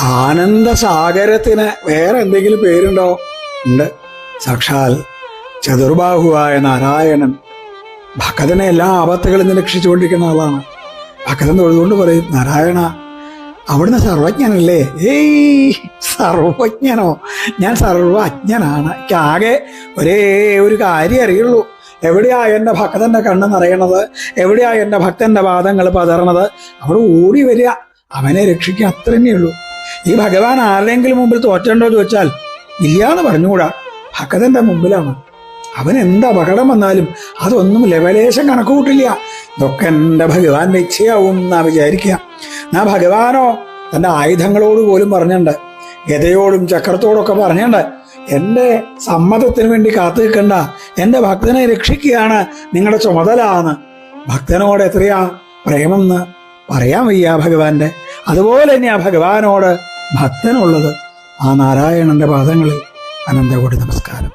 ആനന്ദസാഗരത്തിന് വേറെ എന്തെങ്കിലും പേരുണ്ടോ? ഉണ്ട്. സാക്ഷാൽ ചതുർബാഹുവായ നാരായണൻ ഭക്തനെ എല്ലാ ആപത്തുകളിൽ നിന്ന് രക്ഷിച്ചുകൊണ്ടിരിക്കുന്ന ആളാണ്. ഭക്തൻ തൊഴുതുകൊണ്ട് പറയും, നാരായണ അവിടുന്ന് സർവജ്ഞനല്ലേ? ഏയ് സർവജ്ഞനോ? ഞാൻ സർവജ്ഞനാണ്. എനിക്കാകെ ഒരേ ഒരു കാര്യം അറിയുള്ളൂ. എവിടെയാ എൻ്റെ ഭക്തന്റെ കണ്ണ് നിറയണത്, എവിടെയാ എൻ്റെ ഭക്തന്റെ പാദങ്ങൾ പതറണത്, അവിടെ ഓടി വരിക, അവനെ രക്ഷിക്കുക, അത്ര തന്നെയുള്ളൂ. ഈ ഭഗവാൻ ആരുടെയെങ്കിലും മുമ്പിൽ തോറ്റണ്ടോ ചോദിച്ചാൽ ഇല്ലാന്ന് പറഞ്ഞുകൂടാ. ഭക്തന്റെ മുമ്പിലാണ്. അവൻ എന്ത് അപകടം വന്നാലും അതൊന്നും ലെവലേശം കണക്ക് കൂട്ടില്ല. ഇതൊക്കെ എൻ്റെ ഭഗവാൻ നിശ്ചയാവും എന്നാ വിചാരിക്കുക. എന്നാ ഭഗവാനോ തൻ്റെ ആയുധങ്ങളോട് പോലും പറഞ്ഞിട്ടുണ്ട്, ഗതയോടും ചക്രത്തോടൊക്കെ പറഞ്ഞിട്ടുണ്ട്, എൻ്റെ സമ്മതത്തിന് വേണ്ടി കാത്തു നിൽക്കണ്ട, എൻ്റെ ഭക്തനെ രക്ഷിക്കുകയാണ് നിങ്ങളുടെ ചുമതലയാണ്. ഭക്തനോട് എത്രയാ പ്രേമം എന്ന് പറയാൻ വയ്യ ഭഗവാന്റെ. അതുപോലെ തന്നെയാ ഭഗവാനോട് ഭക്തനുള്ളത്. ആ നാരായണന്റെ പാദങ്ങളിൽ അനന്തകോടി നമസ്കാരം.